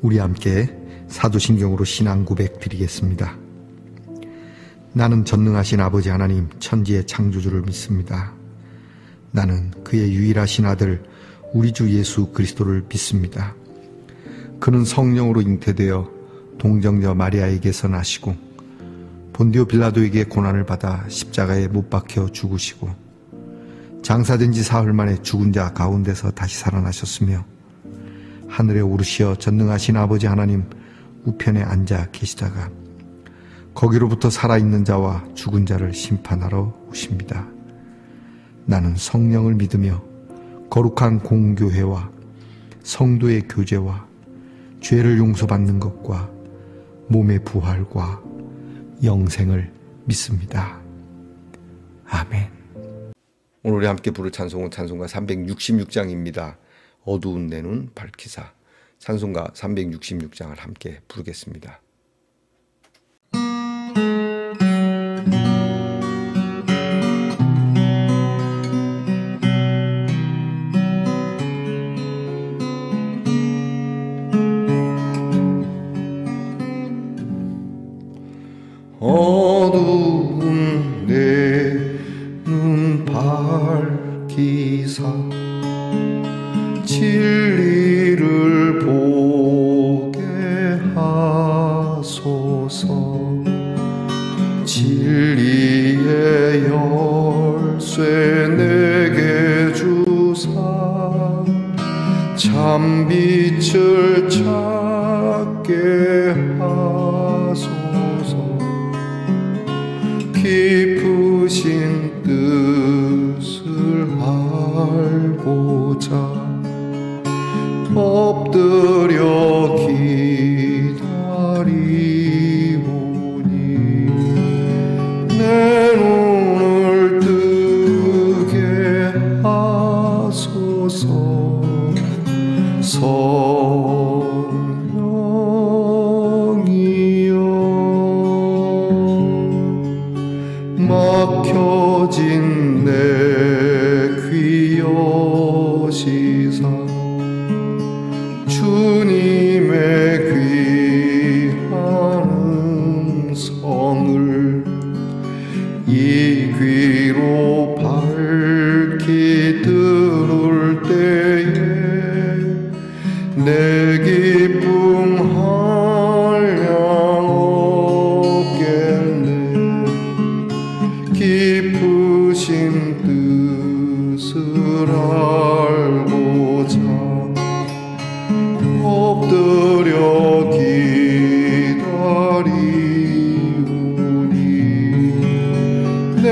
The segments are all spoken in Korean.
우리 함께 사도신경으로 신앙 고백 드리겠습니다. 나는 전능하신 아버지 하나님 천지의 창조주를 믿습니다. 나는 그의 유일하신 아들 우리 주 예수 그리스도를 믿습니다. 그는 성령으로 잉태되어 동정녀 마리아에게서 나시고 본디오 빌라도에게 고난을 받아 십자가에 못 박혀 죽으시고 장사된 지 사흘 만에 죽은 자 가운데서 다시 살아나셨으며 하늘에 오르시어 전능하신 아버지 하나님 우편에 앉아 계시다가 거기로부터 살아있는 자와 죽은 자를 심판하러 오십니다. 나는 성령을 믿으며 거룩한 공교회와 성도의 교제와 죄를 용서받는 것과 몸의 부활과 영생을 믿습니다. 아멘. 오늘 우리 함께 부를 찬송은 찬송가 366장입니다. 어두운 내 눈 밝히사. 찬송가 366장을 함께 부르겠습니다. 어두운 내 눈 밝히사 진리를 보게 하소서. 진리의 열쇠 내게 주사 참빛을 찾게 하소서. 깊으신 뜻을 알고자 엎드려 기다리오니 내 눈을 뜨게 하소서. 막혀진 내 귀 여시사 주님의 귀한 음성을 이 귀로 밝히 들을 때에 내 기쁨 한량 없겠네. 깊으신 뜻을 알고자 엎드려 기다리오니 내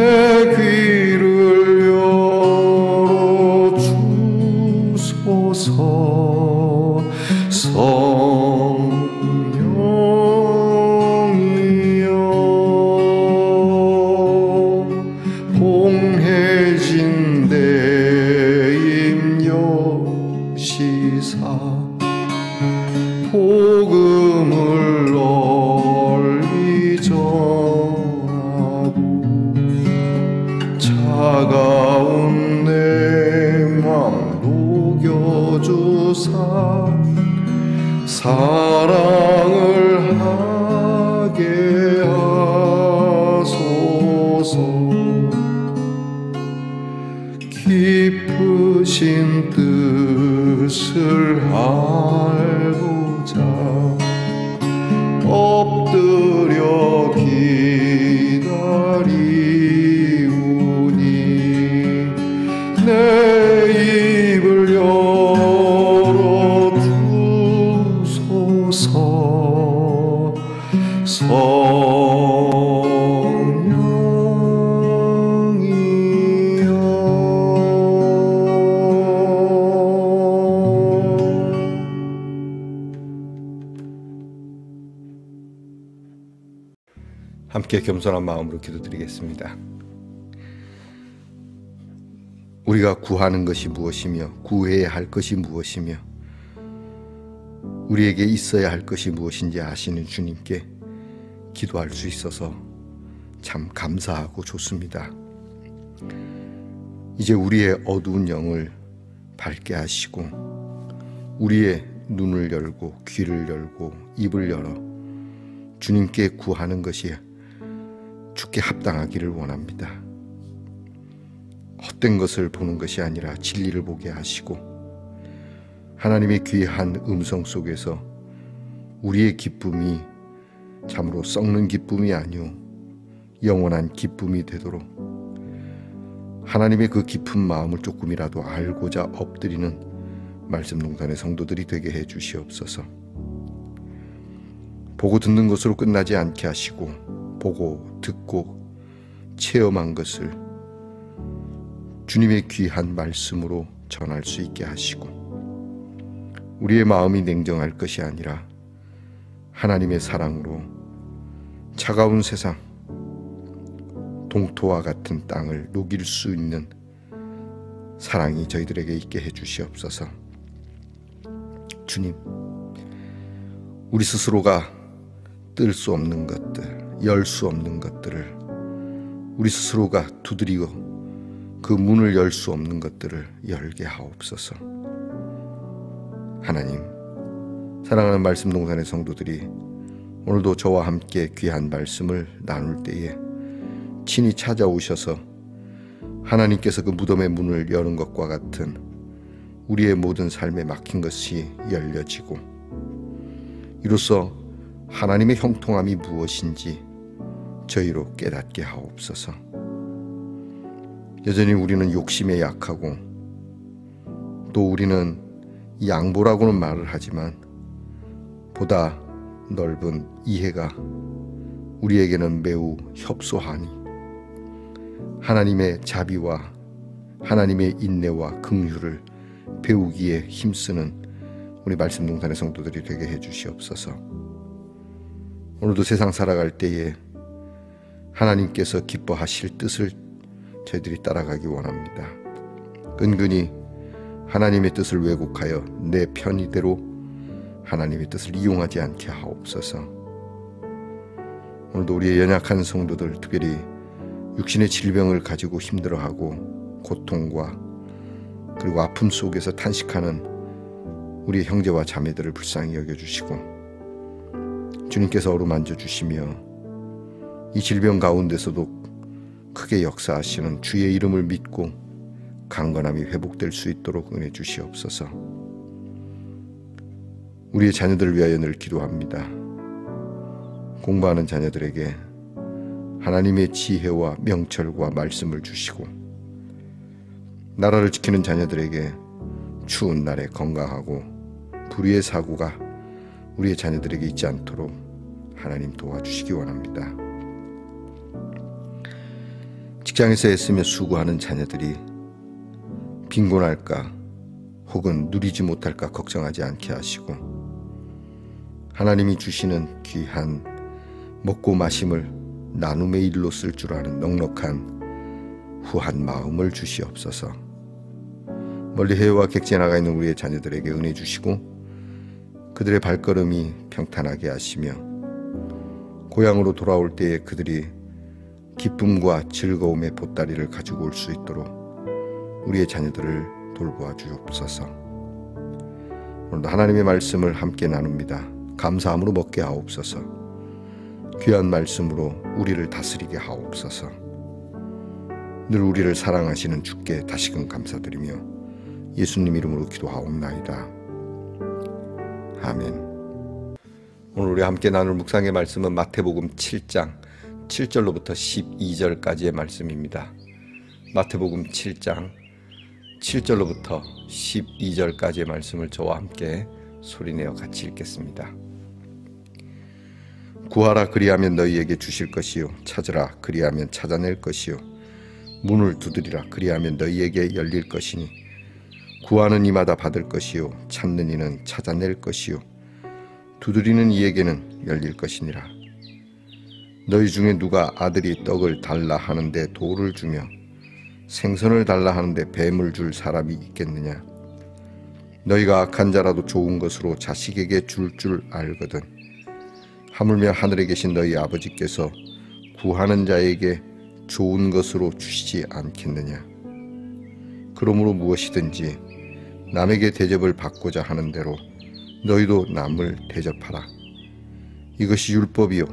귀를 열어 주소서. 성령이여 봉해진 내 입 여시사 복음을 널리 전하고 차가운 내 맘 녹여주사 사랑을 하게 하소서. 깊으신 뜻을 알고자 엎드려 기다리오니 내 입을 열어 주소서. 함께 겸손한 마음으로 기도드리겠습니다. 우리가 구하는 것이 무엇이며 구해야 할 것이 무엇이며 우리에게 있어야 할 것이 무엇인지 아시는 주님께 기도할 수 있어서 참 감사하고 좋습니다. 이제 우리의 어두운 영을 밝게 하시고 우리의 눈을 열고 귀를 열고 입을 열어 주님께 구하는 것이 주께 합당하기를 원합니다. 헛된 것을 보는 것이 아니라 진리를 보게 하시고 하나님의 귀한 음성 속에서 우리의 기쁨이 참으로 썩는 기쁨이 아니오 영원한 기쁨이 되도록 하나님의 그 깊은 마음을 조금이라도 알고자 엎드리는 말씀농단의 성도들이 되게 해 주시옵소서. 보고 듣는 것으로 끝나지 않게 하시고 보고 듣고 체험한 것을 주님의 귀한 말씀으로 전할 수 있게 하시고 우리의 마음이 냉정할 것이 아니라 하나님의 사랑으로 차가운 세상 동토와 같은 땅을 녹일 수 있는 사랑이 저희들에게 있게 해 주시옵소서. 주님, 우리 스스로가 뜰 수 없는 것들, 열 수 없는 것들을 우리 스스로가 두드리고 그 문을 열 수 없는 것들을 열게 하옵소서. 하나님, 사랑하는 말씀 동산의 성도들이 오늘도 저와 함께 귀한 말씀을 나눌 때에 친히 찾아오셔서 하나님께서 그 무덤의 문을 여는 것과 같은 우리의 모든 삶에 막힌 것이 열려지고 이로써 하나님의 형통함이 무엇인지 저희로 깨닫게 하옵소서. 여전히 우리는 욕심에 약하고 또 우리는 양보라고는 말을 하지만 보다 넓은 이해가 우리에게는 매우 협소하니 하나님의 자비와 하나님의 인내와 긍휼을 배우기에 힘쓰는 우리 말씀 동산의 성도들이 되게 해 주시옵소서. 오늘도 세상 살아갈 때에 하나님께서 기뻐하실 뜻을 저희들이 따라가기 원합니다. 은근히 하나님의 뜻을 왜곡하여 내 편의대로 하나님의 뜻을 이용하지 않게 하옵소서. 오늘도 우리의 연약한 성도들, 특별히 육신의 질병을 가지고 힘들어하고 고통과 그리고 아픔 속에서 탄식하는 우리 형제와 자매들을 불쌍히 여겨주시고 주님께서 어루만져 주시며 이 질병 가운데서도 크게 역사하시는 주의 이름을 믿고 강건함이 회복될 수 있도록 은혜 주시옵소서. 우리의 자녀들을 위하여 늘 기도합니다. 공부하는 자녀들에게 하나님의 지혜와 명철과 말씀을 주시고 나라를 지키는 자녀들에게 추운 날에 건강하고 불의의 사고가 우리의 자녀들에게 있지 않도록 하나님 도와주시기 원합니다. 직장에서 애쓰며 수고하는 자녀들이 빈곤할까 혹은 누리지 못할까 걱정하지 않게 하시고 하나님이 주시는 귀한 먹고 마심을 나눔의 일로 쓸 줄 아는 넉넉한 후한 마음을 주시옵소서. 멀리 해외와 객지에 나가 있는 우리의 자녀들에게 은혜 주시고 그들의 발걸음이 평탄하게 하시며 고향으로 돌아올 때에 그들이 기쁨과 즐거움의 보따리를 가지고 올 수 있도록 우리의 자녀들을 돌보아 주옵소서. 오늘도 하나님의 말씀을 함께 나눕니다. 감사함으로 먹게 하옵소서. 귀한 말씀으로 우리를 다스리게 하옵소서. 늘 우리를 사랑하시는 주께 다시금 감사드리며 예수님 이름으로 기도하옵나이다. 아멘. 오늘 우리 함께 나눌 묵상의 말씀은 마태복음 7장 7절로부터 12절까지의 말씀입니다. 마태복음 7장 7절로부터 12절까지의 말씀을 저와 함께 소리내어 같이 읽겠습니다. 구하라 그리하면 너희에게 주실 것이요 찾으라 그리하면 찾아낼 것이요 문을 두드리라 그리하면 너희에게 열릴 것이니 구하는 이마다 받을 것이요 찾는 이는 찾아낼 것이요 두드리는 이에게는 열릴 것이니라. 너희 중에 누가 아들이 떡을 달라 하는데 돌을 주며 생선을 달라 하는데 뱀을 줄 사람이 있겠느냐. 너희가 악한 자라도 좋은 것으로 자식에게 줄 알거든. 하물며 하늘에 계신 너희 아버지께서 구하는 자에게 좋은 것으로 주시지 않겠느냐. 그러므로 무엇이든지 남에게 대접을 받고자 하는 대로 너희도 남을 대접하라. 이것이 율법이요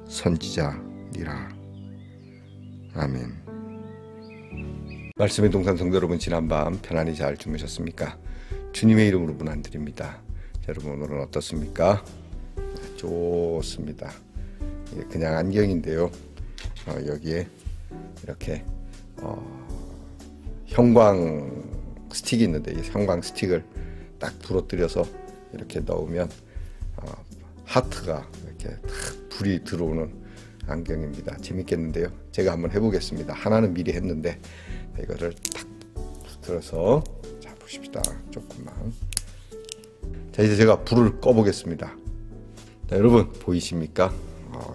선지자니라. 아멘. 말씀의 동산 성도 여러분, 지난밤 편안히 잘 주무셨습니까? 주님의 이름으로 문안드립니다. 여러분, 오늘은 어떻습니까? 좋습니다. 그냥 안경인데요. 여기에 이렇게 형광 스틱이 있는데, 이 형광 스틱을 딱 부러뜨려서 이렇게 넣으면 하트가 이렇게 딱 불이 들어오는 안경입니다. 재밌겠는데요. 제가 한번 해보겠습니다. 하나는 미리 했는데 이거를 딱 들어서, 자 보십시다. 조금만. 자, 이제 제가 불을 꺼보겠습니다. 자, 여러분 보이십니까?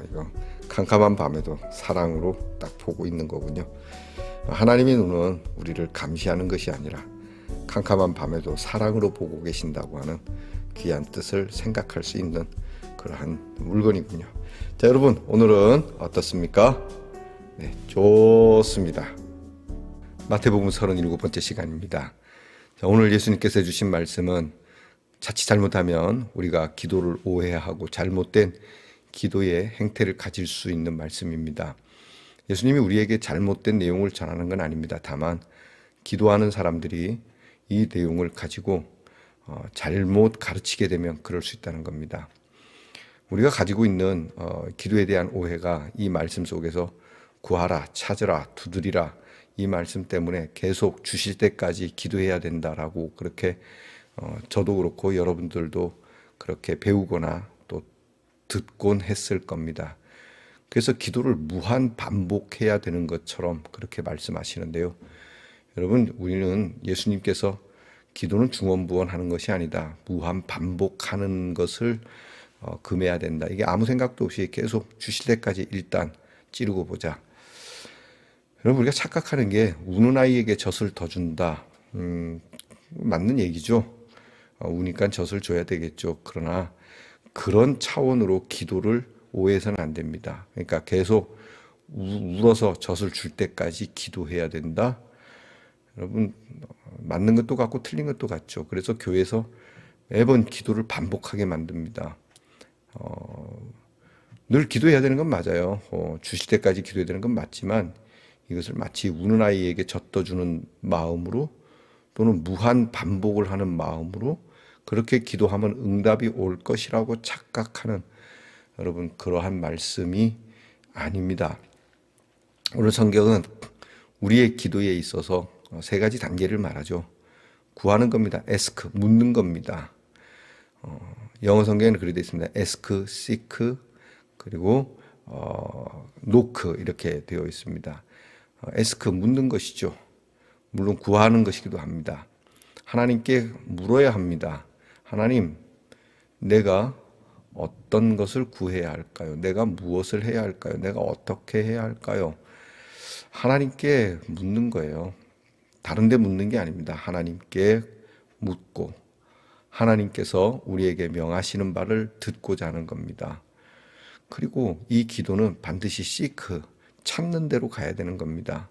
이거 캄캄한 밤에도 사랑으로 딱 보고 있는 거군요. 하나님의 눈은 우리를 감시하는 것이 아니라 캄캄한 밤에도 사랑으로 보고 계신다고 하는 귀한 뜻을 생각할 수 있는 그러한 물건이군요. 자, 여러분 오늘은 어떻습니까? 네, 좋습니다. 마태복음 37번째 시간입니다. 자, 오늘 예수님께서 해주신 말씀은 자칫 잘못하면 우리가 기도를 오해하고 잘못된 기도의 행태를 가질 수 있는 말씀입니다. 예수님이 우리에게 잘못된 내용을 전하는 건 아닙니다. 다만 기도하는 사람들이 이 내용을 가지고 잘못 가르치게 되면 그럴 수 있다는 겁니다. 우리가 가지고 있는 기도에 대한 오해가 이 말씀 속에서 구하라, 찾으라, 두드리라, 이 말씀 때문에 계속 주실 때까지 기도해야 된다라고, 그렇게 저도 그렇고 여러분들도 그렇게 배우거나 또 듣곤 했을 겁니다. 그래서 기도를 무한 반복해야 되는 것처럼 그렇게 말씀하시는데요. 여러분, 우리는 예수님께서 기도는 중원부원하는 것이 아니다, 무한 반복하는 것을 금해야 된다. 이게 아무 생각도 없이 계속 주실 때까지 일단 찌르고 보자. 여러분, 우리가 착각하는 게 우는 아이에게 젖을 더 준다. 맞는 얘기죠. 우니까 젖을 줘야 되겠죠. 그러나 그런 차원으로 기도를 오해해서는 안 됩니다. 그러니까 계속 울어서 젖을 줄 때까지 기도해야 된다. 여러분, 맞는 것도 같고 틀린 것도 같죠. 그래서 교회에서 매번 기도를 반복하게 만듭니다. 늘 기도해야 되는 건 맞아요. 주실 때까지 기도해야 되는 건 맞지만 이것을 마치 우는 아이에게 젖떠주는 마음으로, 또는 무한 반복을 하는 마음으로 그렇게 기도하면 응답이 올 것이라고 착각하는, 여러분, 그러한 말씀이 아닙니다. 오늘 성경은 우리의 기도에 있어서 세 가지 단계를 말하죠. 구하는 겁니다. ask, 묻는 겁니다. 영어 성경에는 그렇게 되어 있습니다. ask, seek, 그리고 knock, 이렇게 되어 있습니다. ask, 묻는 것이죠. 물론 구하는 것이기도 합니다. 하나님께 물어야 합니다. 하나님, 내가 어떤 것을 구해야 할까요? 내가 무엇을 해야 할까요? 내가 어떻게 해야 할까요? 하나님께 묻는 거예요. 다른 데 묻는 게 아닙니다. 하나님께 묻고 하나님께서 우리에게 명하시는 바를 듣고자 하는 겁니다. 그리고 이 기도는 반드시 seek, 찾는 대로 가야 되는 겁니다.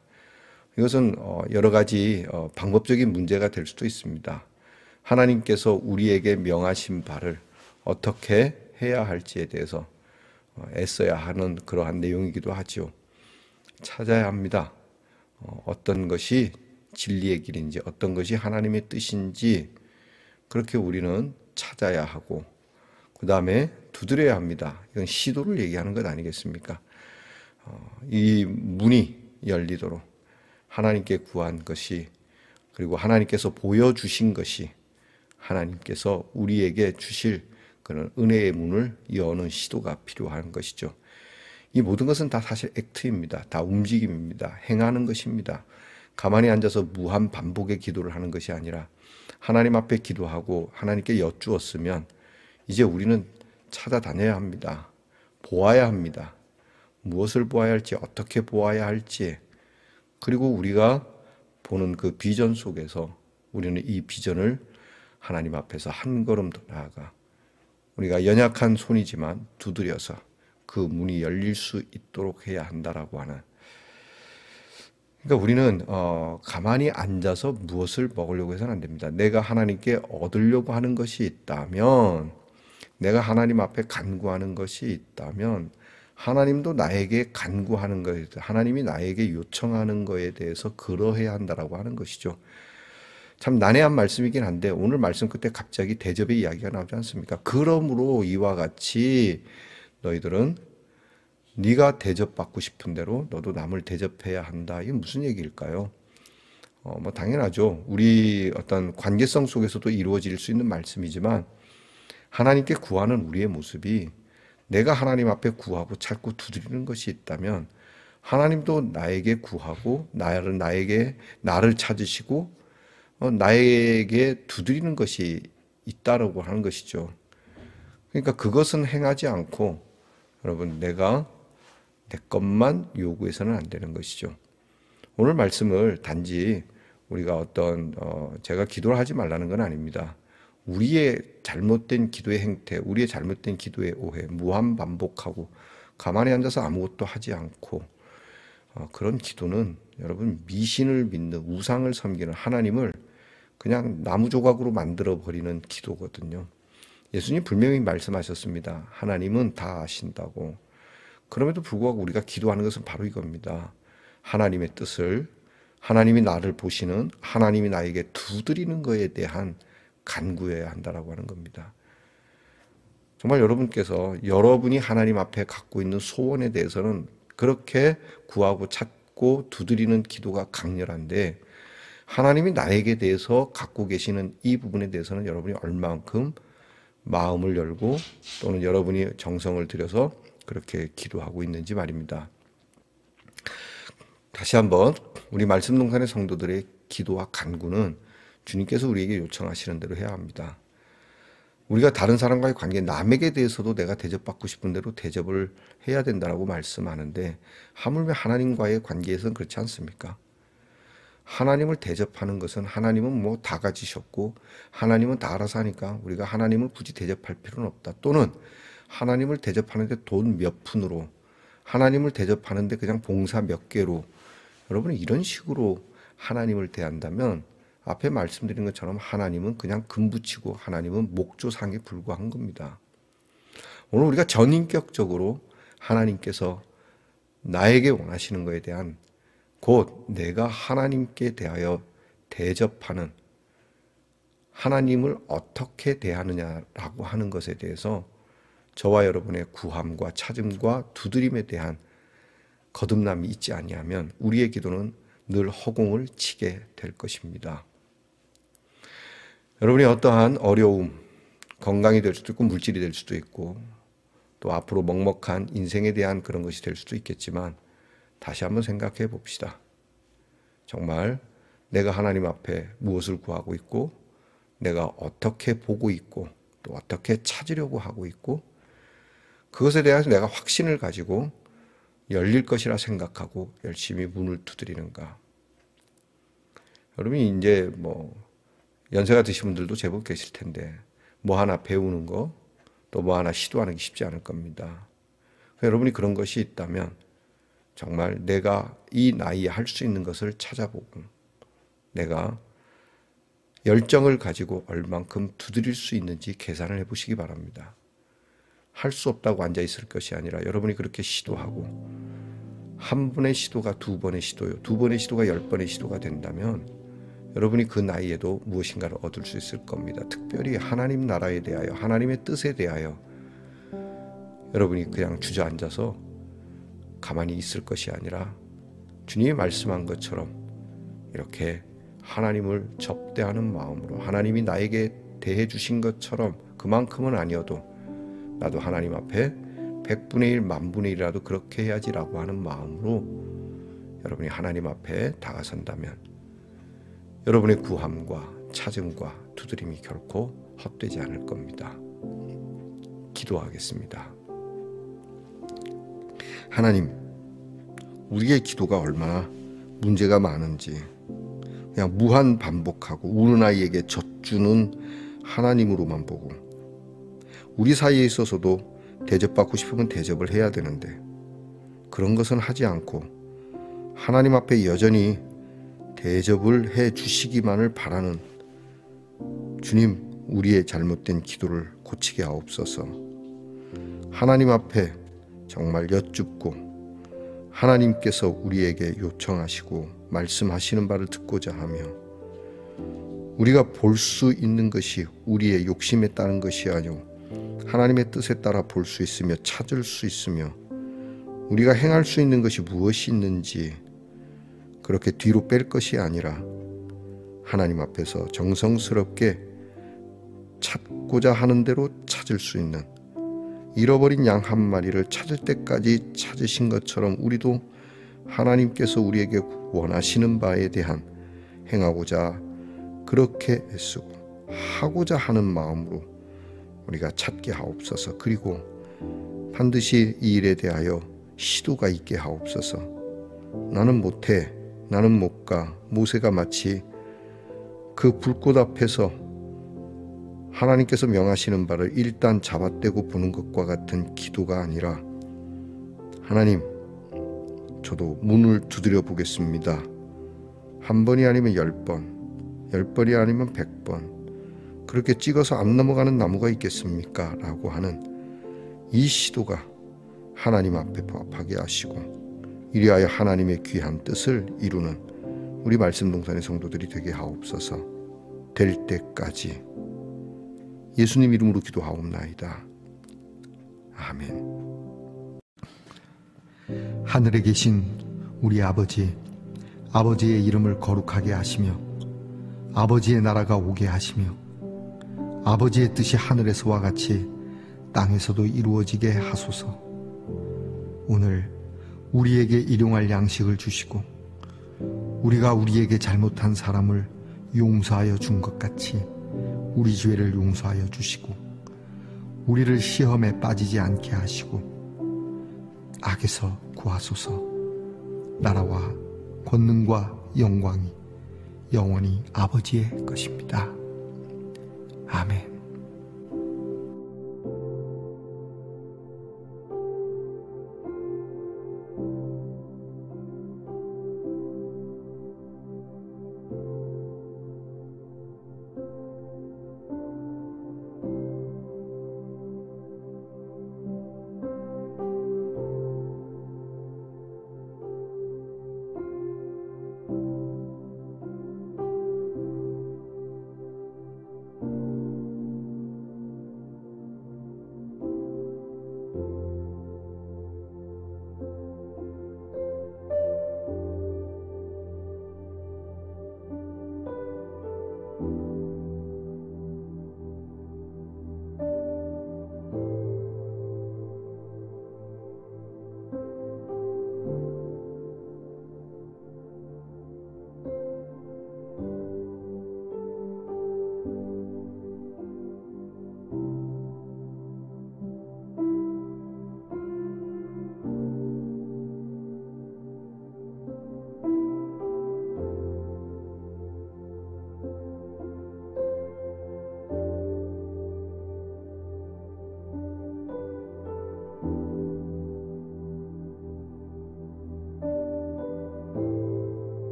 이것은 여러 가지 방법적인 문제가 될 수도 있습니다. 하나님께서 우리에게 명하신 바를 어떻게 해야 할지에 대해서 애써야 하는 그러한 내용이기도 하죠. 찾아야 합니다. 어떤 것이 진리의 길인지, 어떤 것이 하나님의 뜻인지, 그렇게 우리는 찾아야 하고, 그 다음에 두드려야 합니다. 이건 시도를 얘기하는 것 아니겠습니까? 이 문이 열리도록 하나님께 구한 것이, 그리고 하나님께서 보여주신 것이 하나님께서 우리에게 주실 그런 은혜의 문을 여는 시도가 필요한 것이죠. 이 모든 것은 다 사실 액트입니다. 다 움직임입니다. 행하는 것입니다. 가만히 앉아서 무한 반복의 기도를 하는 것이 아니라 하나님 앞에 기도하고 하나님께 여쭈었으면 이제 우리는 찾아다녀야 합니다. 보아야 합니다. 무엇을 보아야 할지, 어떻게 보아야 할지, 그리고 우리가 보는 그 비전 속에서 우리는 이 비전을 하나님 앞에서 한 걸음 더 나아가 우리가 연약한 손이지만 두드려서 그 문이 열릴 수 있도록 해야 한다라고 하는, 그러니까 우리는 가만히 앉아서 무엇을 먹으려고 해서는 안 됩니다. 내가 하나님께 얻으려고 하는 것이 있다면, 내가 하나님 앞에 간구하는 것이 있다면 하나님도 나에게 간구하는 것에 대해서, 하나님이 나에게 요청하는 것에 대해서 그러해야 한다라고 하는 것이죠. 참 난해한 말씀이긴 한데 오늘 말씀 끝에 갑자기 대접의 이야기가 나오지 않습니까? 그러므로 이와 같이 너희들은 네가 대접받고 싶은 대로 너도 남을 대접해야 한다. 이게 무슨 얘기일까요? 뭐 당연하죠. 우리 어떤 관계성 속에서도 이루어질 수 있는 말씀이지만 하나님께 구하는 우리의 모습이 내가 하나님 앞에 구하고 찾고 두드리는 것이 있다면 하나님도 나에게 구하고 나를 찾으시고 나에게 두드리는 것이 있다라고 하는 것이죠. 그러니까 그것은 행하지 않고 여러분 내가 내 것만 요구해서는 안 되는 것이죠. 오늘 말씀을 단지 우리가 제가 기도를 하지 말라는 건 아닙니다. 우리의 잘못된 기도의 행태, 우리의 잘못된 기도의 오해, 무한 반복하고 가만히 앉아서 아무것도 하지 않고 그런 기도는 여러분 미신을 믿는 우상을 섬기는 하나님을 그냥 나무 조각으로 만들어 버리는 기도거든요. 예수님 분명히 말씀하셨습니다. 하나님은 다 아신다고. 그럼에도 불구하고 우리가 기도하는 것은 바로 이겁니다. 하나님의 뜻을, 하나님이 나를 보시는, 하나님이 나에게 두드리는 것에 대한 간구해야 한다라고 하는 겁니다. 정말 여러분께서 여러분이 하나님 앞에 갖고 있는 소원에 대해서는 그렇게 구하고 찾고 두드리는 기도가 강렬한데 하나님이 나에게 대해서 갖고 계시는 이 부분에 대해서는 여러분이 얼만큼 마음을 열고 또는 여러분이 정성을 들여서 그렇게 기도하고 있는지 말입니다. 다시 한번 우리 말씀동산의 성도들의 기도와 간구는 주님께서 우리에게 요청하시는 대로 해야 합니다. 우리가 다른 사람과의 관계, 남에게 대해서도 내가 대접받고 싶은 대로 대접을 해야 된다고 말씀하는데 하물며 하나님과의 관계에서는 그렇지 않습니까? 하나님을 대접하는 것은 하나님은 뭐 다 가지셨고 하나님은 다 알아서 하니까 우리가 하나님을 굳이 대접할 필요는 없다. 또는 하나님을 대접하는데 돈 몇 푼으로, 하나님을 대접하는데 그냥 봉사 몇 개로, 여러분이 이런 식으로 하나님을 대한다면 앞에 말씀드린 것처럼 하나님은 그냥 금붙이고 하나님은 목조상에 불과한 겁니다. 오늘 우리가 전인격적으로 하나님께서 나에게 원하시는 것에 대한 곧 내가 하나님께 대하여 대접하는 하나님을 어떻게 대하느냐라고 하는 것에 대해서 저와 여러분의 구함과 찾음과 두드림에 대한 거듭남이 있지 아니하면 우리의 기도는 늘 허공을 치게 될 것입니다. 여러분이 어떠한 어려움, 건강이 될 수도 있고 물질이 될 수도 있고 또 앞으로 먹먹한 인생에 대한 그런 것이 될 수도 있겠지만 다시 한번 생각해 봅시다. 정말 내가 하나님 앞에 무엇을 구하고 있고 내가 어떻게 보고 있고 또 어떻게 찾으려고 하고 있고 그것에 대해서 내가 확신을 가지고 열릴 것이라 생각하고 열심히 문을 두드리는가. 여러분이 이제 연세가 드신 분들도 제법 계실 텐데 뭐 하나 배우는 거 또 뭐 하나 시도하는 게 쉽지 않을 겁니다. 여러분이 그런 것이 있다면 정말 내가 이 나이에 할 수 있는 것을 찾아보고 내가 열정을 가지고 얼만큼 두드릴 수 있는지 계산을 해보시기 바랍니다. 할 수 없다고 앉아있을 것이 아니라 여러분이 그렇게 시도하고 한 번의 시도가 두 번의 시도요, 두 번의 시도가 10번의 시도가 된다면 여러분이 그 나이에도 무엇인가를 얻을 수 있을 겁니다. 특별히 하나님 나라에 대하여 하나님의 뜻에 대하여 여러분이 그냥 주저앉아서 가만히 있을 것이 아니라 주님이 말씀한 것처럼 이렇게 하나님을 접대하는 마음으로 하나님이 나에게 대해 주신 것처럼 그만큼은 아니어도 나도 하나님 앞에 100분의 1, 만분의 1이라도 그렇게 해야지라고 하는 마음으로 여러분이 하나님 앞에 다가선다면 여러분의 구함과 찾음과 두드림이 결코 헛되지 않을 겁니다. 기도하겠습니다. 하나님, 우리의 기도가 얼마나 문제가 많은지 그냥 무한 반복하고 우는 아이에게 젖주는 하나님으로만 보고 우리 사이에 있어서도 대접받고 싶으면 대접을 해야 되는데 그런 것은 하지 않고 하나님 앞에 여전히 대접을 해 주시기만을 바라는 주님, 우리의 잘못된 기도를 고치게 하옵소서. 하나님 앞에 정말 여쭙고 하나님께서 우리에게 요청하시고 말씀하시는 바를 듣고자 하며, 우리가 볼 수 있는 것이 우리의 욕심에 따른 것이 아니오 하나님의 뜻에 따라 볼 수 있으며 찾을 수 있으며, 우리가 행할 수 있는 것이 무엇이 있는지 그렇게 뒤로 뺄 것이 아니라 하나님 앞에서 정성스럽게 찾고자 하는 대로 찾을 수 있는, 잃어버린 양 한 마리를 찾을 때까지 찾으신 것처럼 우리도 하나님께서 우리에게 원하시는 바에 대한 행하고자 그렇게 애쓰고 하고자 하는 마음으로 우리가 찾게 하옵소서. 그리고 반드시 이 일에 대하여 시도가 있게 하옵소서. 나는 못해, 나는 못 가. 모세가 마치 그 불꽃 앞에서 하나님께서 명하시는 바를 일단 잡아떼고 보는 것과 같은 기도가 아니라, 하나님, 저도 문을 두드려 보겠습니다. 한 번이 아니면 10번, 10번이 아니면 100번. 그렇게 찍어서 안 넘어가는 나무가 있겠습니까? 라고 하는 이 시도가 하나님 앞에 부합하게 하시고, 이리하여 하나님의 귀한 뜻을 이루는 우리 말씀동산의 성도들이 되게 하옵소서. 될 때까지 예수님 이름으로 기도하옵나이다. 아멘. 하늘에 계신 우리 아버지, 아버지의 이름을 거룩하게 하시며 아버지의 나라가 오게 하시며 아버지의 뜻이 하늘에서와 같이 땅에서도 이루어지게 하소서. 오늘 우리에게 일용할 양식을 주시고 우리가 우리에게 잘못한 사람을 용서하여 준 것 같이 우리 죄를 용서하여 주시고 우리를 시험에 빠지지 않게 하시고 악에서 구하소서. 나라와 권능과 영광이 영원히 아버지의 것입니다. 아멘.